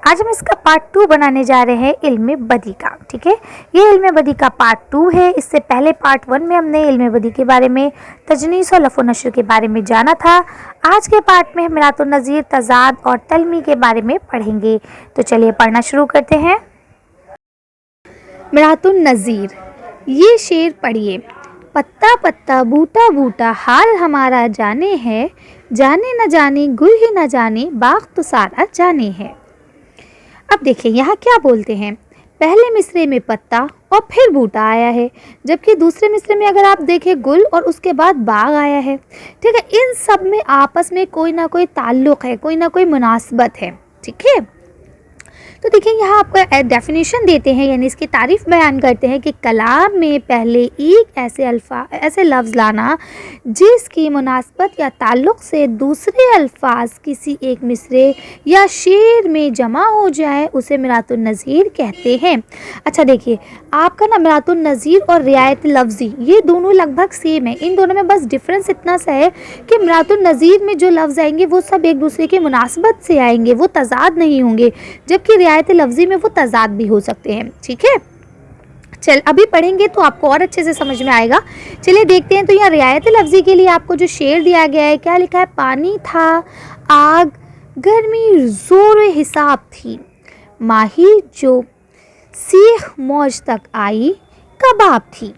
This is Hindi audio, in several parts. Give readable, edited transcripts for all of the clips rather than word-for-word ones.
आज हम इसका पार्ट 2 बनाने जा रहे हैं इल्मे बदी का। ठीक है, ये इल्मे बदी का पार्ट 2 है। इससे पहले पार्ट 1 में हमने इल्मे बदी के बारे में, तजनीस और लफ़ो नशर के बारे में जाना था। आज के पार्ट में हम मिरातुन नज़ीर, तज़ाद और तलमी के बारे में पढ़ेंगे। तो चलिए पढ़ना शुरू करते हैं। मिरातुन नज़ीर, ये शेर पढ़िए। पत्ता पत्ता बूटा बूटा हाल हमारा जाने है, जाने न जाने गुल ही न जाने बाग तो सारा जाने है। अब देखिए यहाँ क्या बोलते हैं, पहले मिसरे में पत्ता और फिर बूटा आया है, जबकि दूसरे मिसरे में अगर आप देखें गुल और उसके बाद बाग आया है। ठीक है, इन सब में आपस में कोई ना कोई ताल्लुक़ है, कोई ना कोई मुनासबत है। ठीक है, तो देखिए यहाँ आपको डेफिनेशन देते हैं, यानी इसकी तारीफ़ बयान करते हैं कि कलाम में पहले एक ऐसे लफ्ज़ लाना जिसकी मुनासबत या ताल्लुक़ से दूसरे अल्फाज किसी एक मिसरे या शेर में जमा हो जाए, उसे मिरातुन नज़ीर कहते हैं। अच्छा देखिए, आपका ना मिरातुन नज़ीर और रियायत लफ्ज़ी ये दोनों लगभग सेम है। इन दोनों में बस डिफरेंस इतना सा है कि मिरातुन नज़ीर में जो लफ्ज़ आएंगे वो सब एक दूसरे की मुनासबत से आएंगे, वो तज़ाद नहीं होंगे, जबकि रियायत लफ्ज़ी में वो तज़ाद भी हो सकते हैं। ठीक है, चल अभी पढ़ेंगे तो आपको और अच्छे से समझ में आएगा। चलिए देखते हैं। तो यहाँ रियायत लफ्ज़ी के लिए आपको जो शेर दिया गया है, क्या लिखा है, पानी था आग गर्मी ज़ोर हिसाब थी, माही जो सीख मौज तक आई कबाब थी।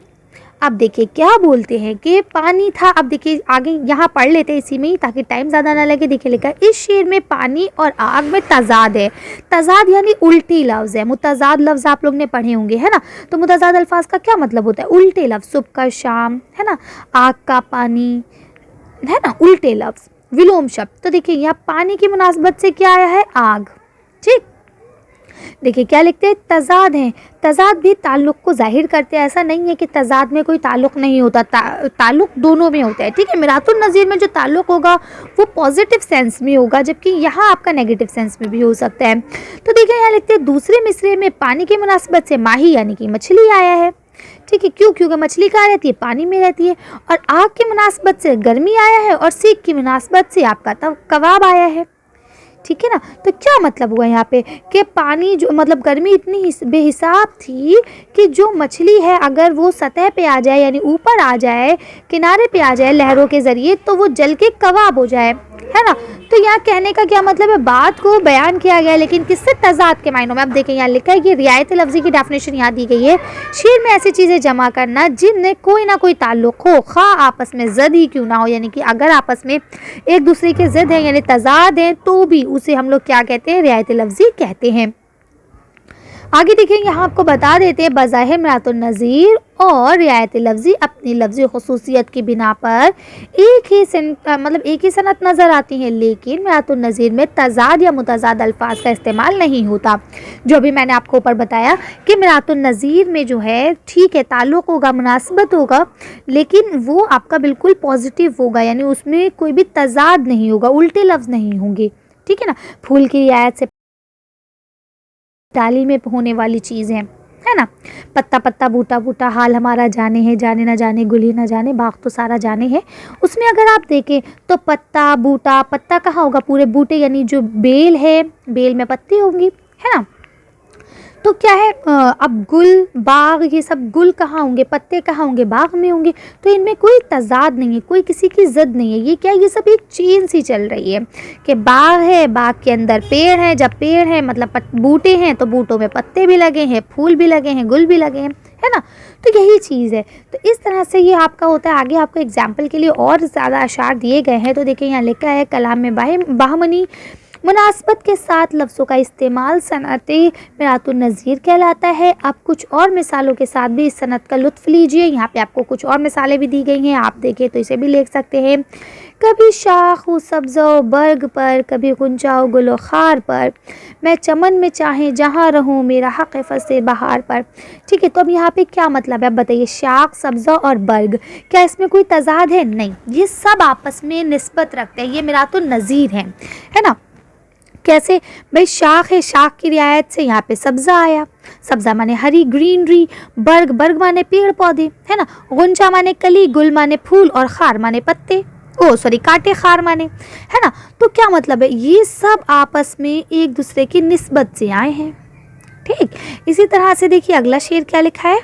अब देखिए क्या बोलते हैं कि पानी था। अब देखिए आगे यहाँ पढ़ लेते हैं इसी में ही, ताकि टाइम ज़्यादा ना लगे। देखिए लिखा है इस शेर में पानी और आग में तज़ाद है। तज़ाद यानी उल्टी लफ्ज़ है। मुतज़ाद लफ्ज़ आप लोग ने पढ़े होंगे, है ना। तो मुतज़ाद अल्फाज का क्या मतलब होता है, उल्टे लफ्ज़। सुबह का शाम, है ना, आग का पानी, है ना, उल्टे लफ्ज़, विलोम शब्द। तो देखिए यहाँ पानी की मुनासबत से क्या आया है, आग। ठीक, देखिए क्या लिखते हैं, तज़ाद हैं। तज़ाद भी ताल्लुक़ को जाहिर करते हैं। ऐसा नहीं है कि तज़ाद में कोई ताल्लुक़ नहीं होता, ताल्लुक़ दोनों में होता है। ठीक है, मिरातुन नज़ीर में जो ताल्लुक़ होगा वो पॉजिटिव सेंस में होगा, जबकि यहाँ आपका नेगेटिव सेंस में भी हो सकता है। तो देखिए यहाँ लिखते हैं दूसरे मिसरे में पानी की मुनासबत से माही यानी कि मछली आया है। ठीक है, क्यों, क्योंकि मछली कहाँ रहती है, पानी में रहती है। और आग की मुनासबत से गर्मी आया है, और सीख की मुनासबत से आपका कबाब आया है। ठीक है ना। तो क्या मतलब हुआ यहाँ पे कि पानी जो मतलब गर्मी इतनी बेहिसाब थी कि जो मछली है अगर वो सतह पे आ जाए, यानी ऊपर आ जाए, किनारे पे आ जाए लहरों के ज़रिए, तो वो जल के कबाब हो जाए, है ना। तो यहाँ कहने का क्या मतलब है, बात को बयान किया गया है, लेकिन किससे, तज़ाद के मायनों में। अब देखें यहाँ लिखा है कि रियायत लफ्ज़ी की डेफिनेशन यहाँ दी गई है, शेर में ऐसी चीज़ें जमा करना जिनमें कोई ना कोई ताल्लुक़ हो, खा आपस में ज़द ही क्यों ना हो, यानी कि अगर आपस में एक दूसरे के ज़द हैं यानी तज़ाद हैं, तो भी उसे हम लोग क्या कहते हैं, रियायत लफ्ज़ी कहते हैं। आगे देखिए यहाँ आपको बता देते हैं, बज़ाहिर मिरातुन नज़ीर और रियायत लफ्ज़ी अपनी लफ्ज़ी खुसूसियत की बिना पर एक ही सनत नज़र आती हैं, लेकिन मिरातुन नज़ीर में तज़ाद या मुतज़ाद अल्फाज का इस्तेमाल नहीं होता। जो भी मैंने आपको ऊपर बताया कि मिरातुन नज़ीर में जो है, ठीक है, ताल्लुक़ होगा, मुनासबत होगा, लेकिन वो आपका बिल्कुल पॉजिटिव होगा, यानी उसमें कोई भी तज़ाद नहीं होगा, उल्टे लफ्ज़ नहीं होंगे। ठीक है ना। फूल की रियायत से डाली में होने वाली चीज़ है ना। पत्ता पत्ता बूटा बूटा हाल हमारा जाने है, जाने ना जाने गुल ही ना जाने बाग तो सारा जाने है। उसमें अगर आप देखें तो पत्ता बूटा, पत्ता कहाँ होगा, पूरे बूटे यानी जो बेल है, बेल में पत्ती होंगी, है ना। तो क्या है, अब गुल बाग, ये सब गुल कहाँ होंगे, पत्ते कहाँ होंगे, बाग में होंगे। तो इनमें कोई तज़ाद नहीं है, कोई किसी की ज़द नहीं है। ये क्या है, ये सब एक चेन सी चल रही है कि बाग है, बाग के अंदर पेड़ है, जब पेड़ है मतलब बूटे हैं, तो बूटों में पत्ते भी लगे हैं, फूल भी लगे हैं, गुल भी लगे हैं, है ना। तो यही चीज़ है। तो इस तरह से ये आपका होता है। आगे आपको एग्जाम्पल के लिए और ज़्यादा अशार दिए गए हैं। तो देखिए यहाँ लिखा है, कलाम में बाहमनी मुनासबत के साथ लफ्ज़ों का इस्तेमाल सनअत मिरातुन नज़ीर कहलाता है। अब कुछ और मिसालों के साथ भी इस सनत का लुत्फ़ लीजिए। यहाँ पे आपको कुछ और मिसालें भी दी गई हैं, आप देखें तो इसे भी लिख सकते हैं। कभी शाख हो सब्ज़ो बर्ग पर, कभी गुंजा हो गुलो खार पर, मैं चमन में चाहे जहाँ रहूँ मेरा हक़ फसे बहार पर। ठीक है, तो अब यहाँ पे क्या मतलब है, अब बताइए। शाख, सब्ज़ा और बर्ग, क्या इसमें कोई तज़ाद है, नहीं, ये सब आपस में निस्बत रखते हैं, ये मिरातुन नज़ीर हैं, है ना। कैसे भाई, शाख है, शाख की रियायत से यहाँ पे सब्ज़ा आया। सब्ज़ा माने हरी, ग्रीनरी। बर्ग, बर्ग माने पेड़ पौधे, है ना। गुंजा माने कली, गुल माने फूल, और खार माने पत्ते। ओ सॉरी कांटे खार माने, है ना। तो क्या मतलब है, ये सब आपस में एक दूसरे की निस्बत से आए हैं। ठीक, इसी तरह से देखिए अगला शेर क्या लिखा है,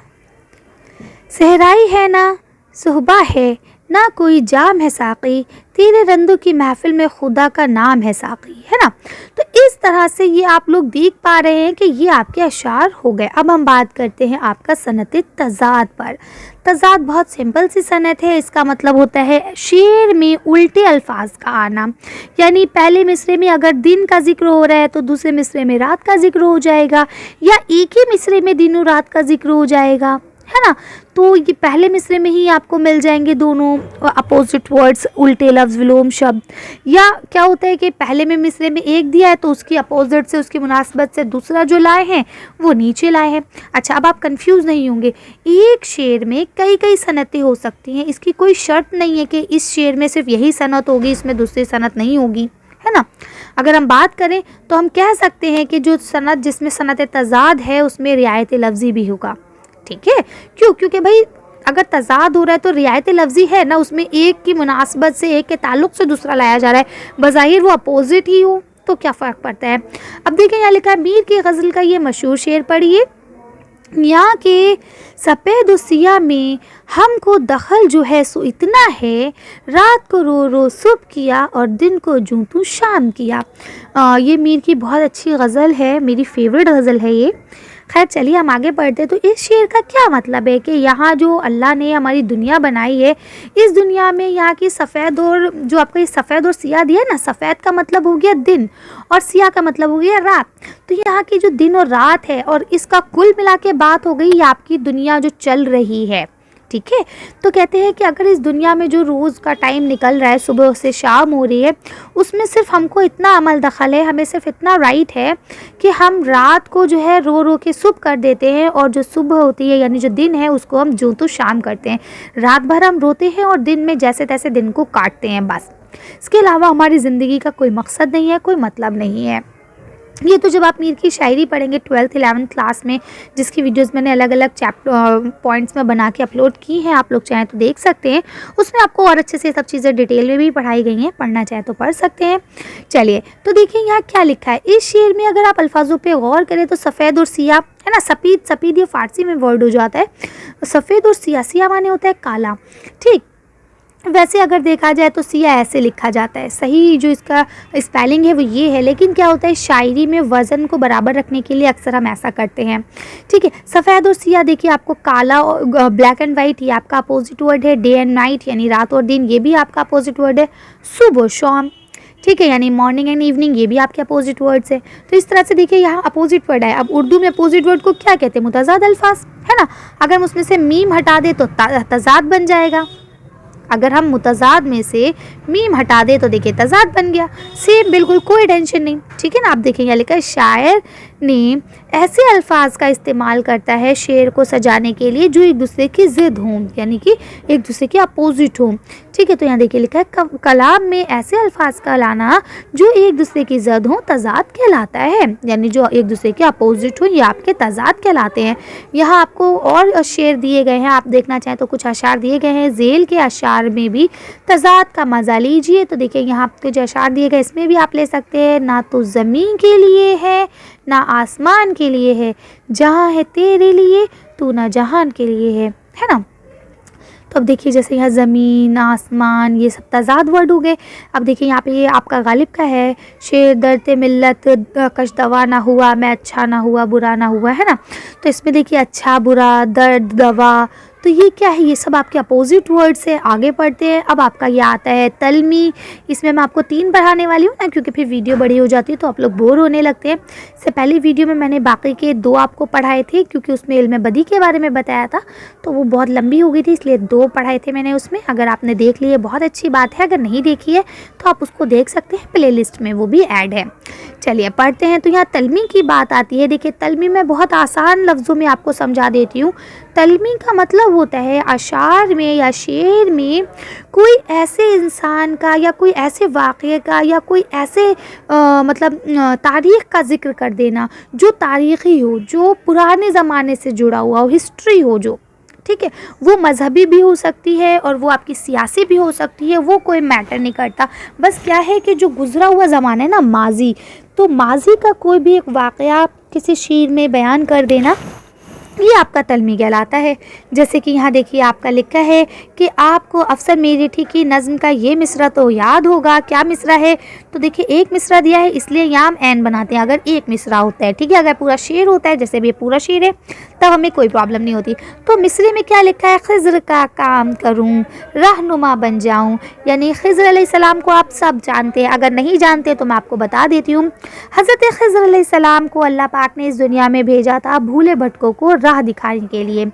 सहराई है ना सुहबा है, ना कोई जाम है साकी, तेरे रंदों की महफिल में खुदा का नाम है साकी, है ना। तो इस तरह से ये आप लोग देख पा रहे हैं कि ये आपके अशार हो गए। अब हम बात करते हैं आपका सनत तज़ाद पर। तज़ाद बहुत सिंपल सी सनत है, इसका मतलब होता है शेर में उल्टे अल्फाज का आना, यानी पहले मिसरे में अगर दिन का जिक्र हो रहा है तो दूसरे मिसरे में रात का जिक्र हो जाएगा, या एक ही मिसरे में दिन और रात का जिक्र हो जाएगा, है ना। तो ये पहले मिसरे में ही आपको मिल जाएंगे दोनों अपोजिट वर्ड्स, उल्टे लफ्ज़, विलोम शब्द। या क्या होता है कि पहले में मिसरे में एक दिया है तो उसकी अपोजिट से, उसकी मुनासबत से दूसरा जो लाए हैं वो नीचे लाए हैं। अच्छा, अब आप कंफ्यूज नहीं होंगे, एक शेर में कई कई सनतें हो सकती हैं, इसकी कोई शर्त नहीं है कि इस शेर में सिर्फ यही सनत होगी, इसमें दूसरी सनत नहीं होगी, है ना। अगर हम बात करें तो हम कह सकते हैं कि जो सनत जिसमें सनत तज़ाद है उसमें रियायत लफ्ज़ी भी होगा। ठीक है, क्यों, क्योंकि भाई अगर तज़ाद हो रहा है तो रियायत लफ्ज़ी है ना, उसमें एक की मुनासबत से, एक के ताल्लुक़ से दूसरा लाया जा रहा है, बज़ाहिर वो अपोजिट ही हो तो क्या फ़र्क पड़ता है। अब देखिए यहाँ लिखा है, मीर की गज़ल का ये मशहूर शेर पढ़िए, यहाँ के सफ़ेद सिया में हमको दखल जो है सो इतना है, रात को रो रो सुबह किया और दिन को जूं तू शाम किया। ये मीर की बहुत अच्छी गज़ल है, मेरी फेवरेट गज़ल है ये। खैर चलिए हम आगे बढ़ते हैं। तो इस शेर का क्या मतलब है कि यहाँ जो अल्लाह ने हमारी दुनिया बनाई है, इस दुनिया में यहाँ की सफ़ेद और जो आपका ये सफ़ेद और सिया दिया है ना, सफ़ेद का मतलब हो गया दिन और सिया का मतलब हो गया रात। तो यहाँ की जो दिन और रात है और इसका कुल मिला के बात हो गई ये आपकी दुनिया जो चल रही है। ठीक है, तो कहते हैं कि अगर इस दुनिया में जो रोज़ का टाइम निकल रहा है, सुबह से शाम हो रही है, उसमें सिर्फ हमको इतना अमल दखल है, हमें सिर्फ इतना राइट है कि हम रात को जो है रो रो के सुबह कर देते हैं, और जो सुबह होती है यानी जो दिन है उसको हम जो तो शाम करते हैं। रात भर हम रोते हैं और दिन में जैसे तैसे दिन को काटते हैं, बस। इसके अलावा हमारी ज़िंदगी का कोई मकसद नहीं है, कोई मतलब नहीं है। ये तो जब आप मीर की शायरी पढ़ेंगे 12th 11th क्लास में, जिसकी वीडियोस मैंने अलग अलग चैप्टर पॉइंट्स में बना के अपलोड की हैं, आप लोग चाहें तो देख सकते हैं, उसमें आपको और अच्छे से सब चीज़ें डिटेल में भी पढ़ाई गई हैं, पढ़ना चाहें तो पढ़ सकते हैं। चलिए तो देखिए यहाँ क्या लिखा है इस शेर में, अगर आप अल्फाजों पे गौर करें तो सफ़ेद और सिया, है ना, सफ़ीद, सफ़ीद ये फ़ारसी में वर्ड हो जाता है, सफ़ेद और सिया, सिया माने होता है काला। ठीक, वैसे अगर देखा जाए तो सिया ऐसे लिखा जाता है, सही जो इसका स्पेलिंग है वो ये है, लेकिन क्या होता है शायरी में वज़न को बराबर रखने के लिए अक्सर हम ऐसा करते हैं। ठीक है, सफ़ेद और सिया देखिए आपको काला और ब्लैक एंड वाइट ये आपका अपोजिट वर्ड है, डे एंड नाइट यानी रात और दिन ये भी आपका अपोजिट वर्ड है, सुबह और शाम, ठीक है, यानी मॉर्निंग एंड इवनिंग ये भी आपके अपोजिट वर्ड्स है। तो इस तरह से देखिए यहाँ अपोजिट वर्ड है। अब उर्दू में अपोजिट वर्ड को क्या कहते हैं, मुतज़ाद अल्फाज, है ना। अगर हम उसमें से मीम हटा दे तो तज़ाद बन जाएगा, अगर हम मुतज़ाद में से मीम हटा दे तो देखिए तज़ाद बन गया, सेम बिल्कुल, कोई टेंशन नहीं। ठीक है ना, आप देखें यहाँ लिखा है शायर ने ऐसे अल्फाज का इस्तेमाल करता है शेर को सजाने के लिए जो एक दूसरे की ज़िद हों, यानी कि एक दूसरे के अपोजिट हों। ठीक है, तो यहाँ देखिए लिखा है कलाम में ऐसे अल्फाज का लाना जो एक दूसरे की ज़िद हों तज़ाद कहलाता है, यानी जो एक दूसरे के अपोजिट हों ये आपके तज़ाद कहलाते हैं। यहाँ आपको और शेर दिए गए हैं, आप देखना चाहें तो कुछ अशार दिए गए हैं, ज़ेल के अशार में भी तज़ाद का मज़ा लीजिए। तो देखिए यहाँ आपके जो अशार दिए गए इसमें भी आप ले सकते हैं, ना तो ज़मीन के लिए है ना आसमान के लिए है, जहाँ है तेरे लिए तू ना जहान के लिए है ना। तो अब देखिए जैसे यहाँ ज़मीन, आसमान ये सब तज़ाद वर्ड हो गए। अब देखिए यहाँ पे ये आपका गालिब का है, शेर दर्द मिल्लत कश दवा ना हुआ, मैं अच्छा ना हुआ बुरा ना हुआ, है ना। तो इसमें देखिए अच्छा बुरा, दर्द दवा, तो ये क्या है, ये सब आपके अपोजिट वर्ड से। आगे पढ़ते हैं, अब आपका ये आता है तलमी, इसमें मैं आपको 3 पढ़ाने वाली हूँ ना, क्योंकि फिर वीडियो बड़ी हो जाती है तो आप लोग बोर होने लगते हैं। इससे पहली वीडियो में मैंने बाकी के 2 आपको पढ़ाए थे, क्योंकि उसमें इल्म बदी के बारे में बताया था तो वो बहुत लंबी हो गई थी, इसलिए 2 पढ़ाए थे मैंने उसमें। अगर आपने देख लिए बहुत अच्छी बात है, अगर नहीं देखी है तो आप उसको देख सकते हैं, प्ले लिस्ट में वो भी ऐड है। चलिए पढ़ते हैं। तो यहाँ तलमी की बात आती है। देखिए तलमी मैं बहुत आसान लफ्ज़ों में आपको समझा देती हूँ। तलमी का मतलब होता है अशार में या शेर में कोई ऐसे इंसान का या कोई ऐसे वाक़े का या कोई ऐसे मतलब तारीख़ का ज़िक्र कर देना जो तारीख़ी हो, जो पुराने ज़माने से जुड़ा हुआ हो, हिस्ट्री हो जो। ठीक है, वो मजहबी भी हो सकती है और वो आपकी सियासी भी हो सकती है, वो कोई मैटर नहीं करता। बस क्या है कि जो गुज़रा हुआ ज़माना है ना, माजी, तो माजी का कोई भी एक वाक़या किसी शेर में बयान कर देना, ये आपका तल्मी कहलाता है। जैसे कि यहाँ देखिए आपका लिखा है कि आपको अफसर मेरठी की नज़्म का ये मिसरा तो याद होगा, क्या मिसरा है? तो देखिए एक मिसरा दिया है इसलिए यहाँ हम एन बनाते हैं अगर एक मिसरा होता है, ठीक है। अगर पूरा शेर होता है, जैसे भी पूरा शेर है, तब हमें कोई प्रॉब्लम नहीं होती। तो मिसरे में क्या लिखा है? खिज़्र का काम करूँ, रहनुमा बन जाऊँ। यानी खिज़्र अलैहिस्सलाम को आप सब जानते हैं, अगर नहीं जानते तो मैं आपको बता देती हूँ। हज़रत खिज़्र अलैहिस्सलाम को अल्लाह पाक ने इस दुनिया में भेजा था भूले भटकों को राह दिखाने के लिए,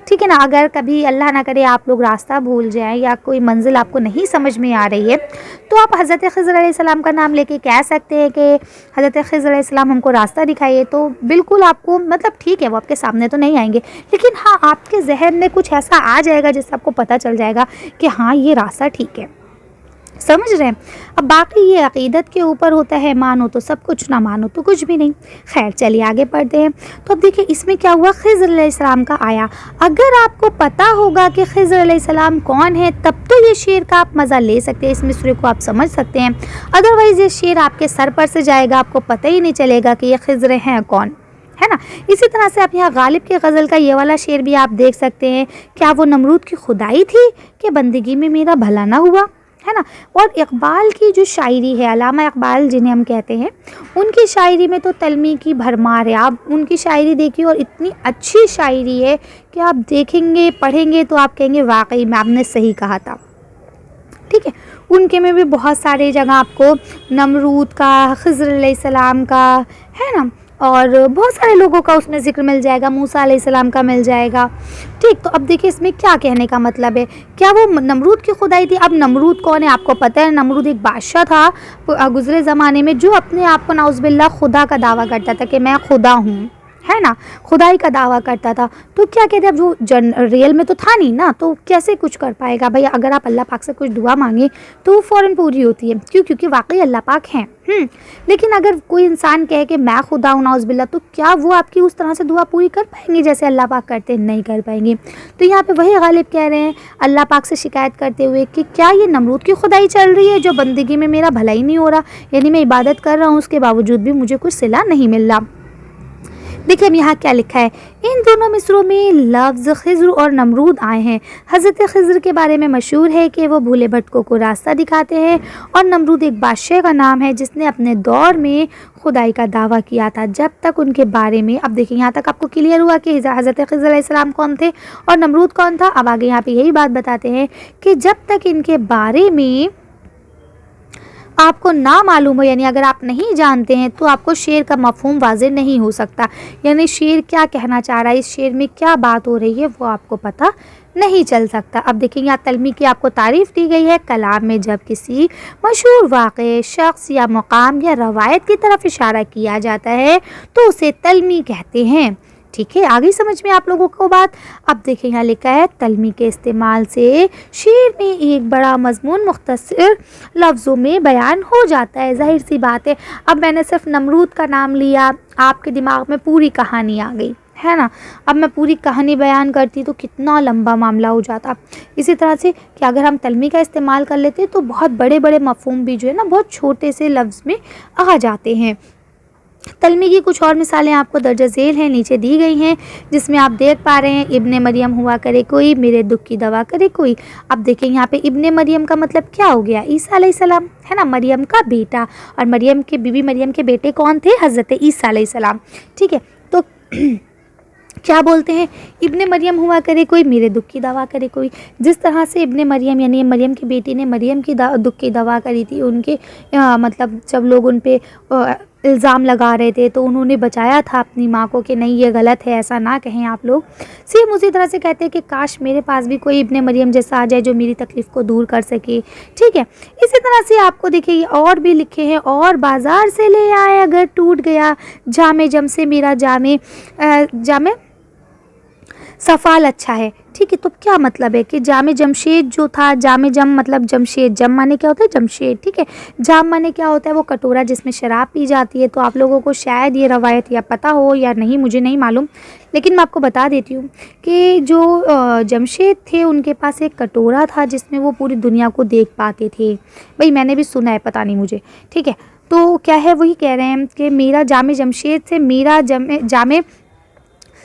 ठीक है ना। अगर कभी अल्लाह ना करे आप लोग रास्ता भूल जाएं या कोई मंजिल आपको नहीं समझ में आ रही है, तो आप हज़रत खिज़्र अलैहिस्सलाम का नाम लेके कह सकते हैं कि हज़रत खिज़्र अलैहिस्सलाम हमको रास्ता दिखाइए। तो बिल्कुल आपको मतलब ठीक है, वो आपके सामने तो नहीं आएंगे, लेकिन हाँ आपके जहन में कुछ ऐसा आ जाएगा जिससे आपको पता चल जाएगा कि हाँ ये रास्ता ठीक है, समझ रहे हैं। अब बाकी ये अक़ीदत के ऊपर होता है, मानो तो सब कुछ, ना मानो तो कुछ भी नहीं। खैर चलिए आगे पढ़ते हैं। तो अब देखिए इसमें क्या हुआ, खिज़्र अलैहिस्सलाम का आया। अगर आपको पता होगा कि खिज़्र अलैहिस्सलाम कौन है, तब तो ये शेर का आप मज़ा ले सकते हैं, इस मिसरे को आप समझ सकते हैं। अदरवाइज़ ये शेर आपके सर पर से जाएगा, आपको पता ही नहीं चलेगा कि ये खिज़्र हैं कौन, है ना। इसी तरह से आप यहाँ गालिब की गज़ल का ये वाला शेर भी आप देख सकते हैं। क्या वो नमरूद की खुदाई थी कि बंदगी में मेरा भला ना हुआ, है ना। और इकबाल की जो शायरी है, अल्लामा इकबाल जिन्हें हम कहते हैं, उनकी शायरी में तो तल्मी की भरमार है। आप उनकी शायरी देखिए और इतनी अच्छी शायरी है कि आप देखेंगे पढ़ेंगे तो आप कहेंगे वाकई में आपने सही कहा था, ठीक है। उनके में भी बहुत सारे जगह आपको नमरूद का, खिज़्र अलैहिस्सलाम का, है ना, और बहुत सारे लोगों का उसमें ज़िक्र मिल जाएगा, मूसा अलैहिस्सलाम का मिल जाएगा, ठीक। तो अब देखिए इसमें क्या कहने का मतलब है, क्या वो नमरूद की खुदाई थी? अब नमरूद कौन है आपको पता है? नमरूद एक बादशाह था गुज़रे ज़माने में, जो अपने आप को नाउज़ुबिल्लाह खुदा का दावा करता था कि मैं खुदा हूँ, है ना, खुदाई का दावा करता था। तो क्या कहते हैं, अब जो रियल में तो था नहीं ना, तो कैसे कुछ कर पाएगा भाई। अगर आप अल्लाह पाक से कुछ दुआ मांगे तो वो फ़ौरन पूरी होती है, क्यों? क्योंकि वाकई अल्लाह पाक हैं। लेकिन अगर कोई इंसान कहे कि मैं खुदा हूँ नाउज़ुबिल्लाह, तो क्या वो आपकी उस तरह से दुआ पूरी कर पाएंगे जैसे अल्लाह पाक करते हैं? नहीं कर पाएंगे। तो यहाँ पे वही गालिब कह रहे हैं अल्लाह पाक से शिकायत करते हुए कि क्या ये नमरूद की खुदाई चल रही है जो बंदगी में मेरा भला ही नहीं हो रहा, यानी मैं इबादत कर रहा हूँ उसके बावजूद भी मुझे कुछ सिला नहीं मिल रहा। देखिए अब यहाँ क्या लिखा है, इन दोनों मिसरों में लफ्ज़ खिज़्र और नमरूद आए हैं। हज़रत खिज़्र के बारे में मशहूर है कि वो भूले भटकों को रास्ता दिखाते हैं, और नमरूद एक बादशाह का नाम है जिसने अपने दौर में खुदाई का दावा किया था। जब तक उनके बारे में, अब देखिए यहाँ तक आपको क्लियर हुआ कि हज़रत खिज़्र अलैहिस्सलाम कौन थे और नमरूद कौन था। अब आगे यहाँ पे यही बात बताते हैं कि जब तक इनके बारे में आपको ना मालूम हो, यानी अगर आप नहीं जानते हैं, तो आपको शेर का मफ़हूम वाज़ेह नहीं हो सकता। यानी शेर क्या कहना चाह रहा है, इस शेर में क्या बात हो रही है, वो आपको पता नहीं चल सकता। अब देखेंगे यहाँ तल्मी की आपको तारीफ़ दी गई है। कलाम में जब किसी मशहूर वाक़े, शख्स या मकाम या रवायत की तरफ इशारा किया जाता है तो उसे तल्मी कहते हैं, ठीक है। आगे समझ में आप लोगों को बात। अब देखिए यहाँ लिखा है तल्मी के इस्तेमाल से शेर में एक बड़ा मजमून मुख्तसर लफ्ज़ों में बयान हो जाता है। जाहिर सी बात है, अब मैंने सिर्फ नमरूद का नाम लिया, आपके दिमाग में पूरी कहानी आ गई, है ना। अब मैं पूरी कहानी बयान करती तो कितना लंबा मामला हो जाता। इसी तरह से कि अगर हम तल्मी का इस्तेमाल कर लेते तो बहुत बड़े बड़े मफ़हूम भी जो है ना बहुत छोटे से लफ्ज़ में आ जाते हैं। तल्मी की कुछ और मिसालें आपको दर्ज झेल हैं, नीचे दी गई हैं, जिसमें आप देख पा रहे हैं इब्ने मरियम हुआ करे कोई, मेरे दुख की दवा करे कोई। अब देखें यहाँ पे इब्ने मरियम का मतलब क्या हो गया, ईसा अलैहिस्सलाम, है ना, मरियम का बेटा। और मरियम के बीबी मरियम के बेटे कौन थे? हज़रत ईसा अलैहिस्सलाम, ठीक है। तो क्या बोलते हैं, इब्ने मरियम हुआ करे कोई, मेरे दुख की दवा करे कोई। जिस तरह से इब्ने मरियम यानी मरियम की बेटी ने मरियम की दुख की दवा करी थी, उनके मतलब जब लोग उन पे इल्ज़ाम लगा रहे थे तो उन्होंने बचाया था अपनी माँ को कि नहीं ये गलत है, ऐसा ना कहें आप लोग। सेम उसी तरह से कहते हैं कि काश मेरे पास भी कोई इब्ने मरियम जैसा आ जाए जो मेरी तकलीफ़ को दूर कर सके, ठीक है। इसी तरह से आपको देखिए और भी लिखे हैं, और बाज़ार से ले आए अगर टूट गया जामे जम से मेरा जामे सफ़ाल अच्छा है। ठीक है, तो क्या मतलब है कि जामे जमशेद जो था, जामे जम मतलब जमशेद, जम माने क्या होता है जमशेद, ठीक है। जाम माने क्या होता है वो कटोरा जिसमें शराब पी जाती है। तो आप लोगों को शायद ये रवायत या पता हो या नहीं, मुझे नहीं मालूम, लेकिन मैं आपको बता देती हूँ कि जो जमशेद थे उनके पास एक कटोरा था जिसमें वो पूरी दुनिया को देख पाते थे। भाई मैंने भी सुना है, पता नहीं मुझे, ठीक है। तो क्या है, वही कह रहे हैं कि मेरा जामे जमशेद से मेरा जामे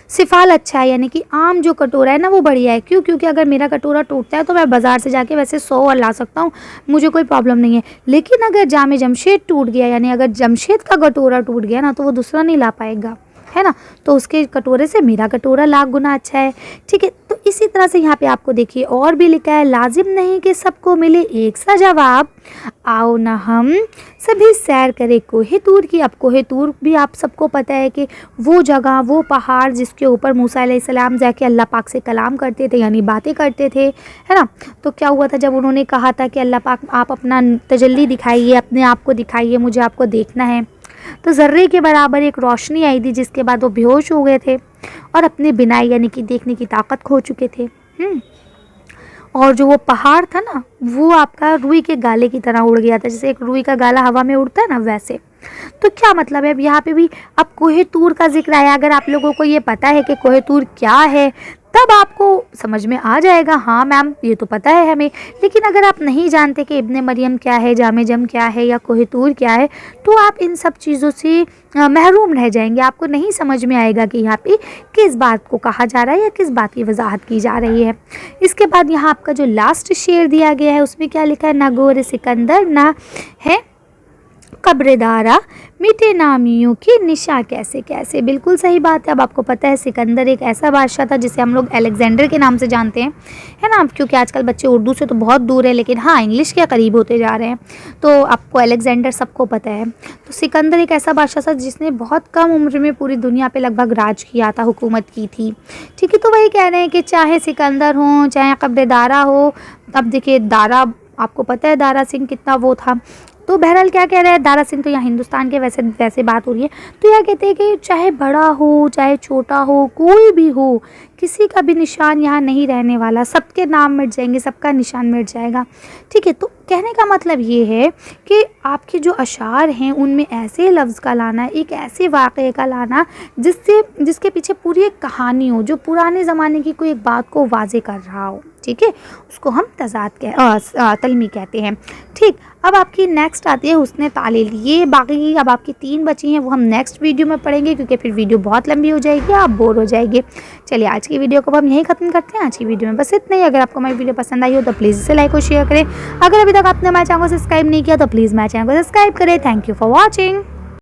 सिफ़ाल अच्छा है, यानी कि आम जो कटोरा है ना वो बढ़िया है। क्यों? क्योंकि अगर मेरा कटोरा टूटता है तो मैं बाज़ार से जाके वैसे 100 और ला सकता हूँ, मुझे कोई प्रॉब्लम नहीं है। लेकिन अगर जामे जमशेद टूट गया, यानी अगर जमशेद का कटोरा टूट गया ना, तो वो दूसरा नहीं ला पाएगा, है ना। तो उसके कटोरे से मेरा कटोरा लाख गुना अच्छा है, ठीक है। तो इसी तरह से यहाँ पे आपको देखिए और भी लिखा है, लाजिम नहीं कि सबको मिले एक सा जवाब, आओ ना हम सभी सैर करें कोहे तूर की। अब कोहे तूर भी आप सबको पता है कि वो जगह, वो पहाड़ जिसके ऊपर मूसा अलैहिस्सलाम जाके अल्लाह पाक से कलाम करते थे, यानी बातें करते थे, है ना। तो क्या हुआ था जब उन्होंने कहा था कि अल्लाह पाक आप अपना तजल्ली दिखाइए, अपने आप को दिखाइए, मुझे आपको देखना है। तो ज़र्रे के बराबर एक रोशनी आई थी जिसके बाद वो बेहोश हो गए थे और अपने बिनाई यानी कि देखने की ताकत खो चुके थे। और जो वो पहाड़ था ना, वो आपका रुई के गाले की तरह उड़ गया था, जैसे एक रुई का गाला हवा में उड़ता है ना, वैसे। तो क्या मतलब है, अब यहाँ पे भी अब कोहे तूर का जिक्र आया। अगर आप लोगों को ये पता है कि कोहे तूर क्या है, तब आपको समझ में आ जाएगा, हाँ मैम ये तो पता है हमें। लेकिन अगर आप नहीं जानते कि इब्ने मरियम क्या है, जामे जम क्या है या कोहे तूर क्या है, तो आप इन सब चीज़ों से महरूम रह जाएंगे। आपको नहीं समझ में आएगा कि यहाँ पे किस बात को कहा जा रहा है या किस बात की वजाहत की जा रही है। इसके बाद यहाँ आपका जो लास्ट शेर दिया गया है उसमें क्या लिखा है, ना गोरे सिकंदर ना है कब्रदारा, मिटे नामियों की निशा कैसे कैसे। बिल्कुल सही बात है। अब आपको पता है सिकंदर एक ऐसा बादशाह था जिसे हम लोग अलेक्जेंडर के नाम से जानते हैं, है ना। क्योंकि आजकल बच्चे उर्दू से तो बहुत दूर है, लेकिन हाँ इंग्लिश के करीब होते जा रहे हैं। तो आपको अलेक्जेंडर सबको पता है। तो सिकंदर एक ऐसा बादशाह था जिसने बहुत कम उम्र में पूरी दुनिया पर लगभग राज किया था, हुकूमत की थी, ठीक है। तो वही कह रहे हैं कि चाहे सिकंदर हो चाहे कब्रदारा हो। अब देखिए दारा, आपको पता है दारा सिंह कितना वो था। तो बहरहाल क्या कह रहे हैं, दारा सिंह तो यहाँ हिंदुस्तान के वैसे बात हो रही है। तो यह कहते हैं कि चाहे बड़ा हो चाहे छोटा हो, कोई भी हो, किसी का भी निशान यहाँ नहीं रहने वाला, सबके नाम मिट जाएंगे, सबका निशान मिट जाएगा, ठीक है। तो कहने का मतलब ये है कि आपके जो अशार हैं उनमें ऐसे लफ्ज़ का लाना, एक ऐसे वाक़े का लाना जिसके पीछे पूरी एक कहानी हो, जो पुराने ज़माने की कोई एक बात को वाज़े कर रहा हो, ठीक है। उसको हम तलमी कहते हैं, ठीक। अब आपकी नेक्स्ट आती है हुस्न तालील। ये बाकी अब आपकी 3 बची हैं, वो हम नेक्स्ट वीडियो में पढ़ेंगे क्योंकि फिर वीडियो बहुत लंबी हो जाएगी, आप बोर हो जाएंगे। चलिए आज की वीडियो को हम यहीं ख़त्म करते हैं। आज की वीडियो में बस इतना ही। अगर आपको मेरी वीडियो पसंद आई हो तो प्लीज़ इसे लाइक और शेयर करें। अगर अभी तक आपने हमारे चैनल को सब्सक्राइब नहीं किया तो प्लीज़ मेरे चैनल को सब्सक्राइब करें। Thank you for watching.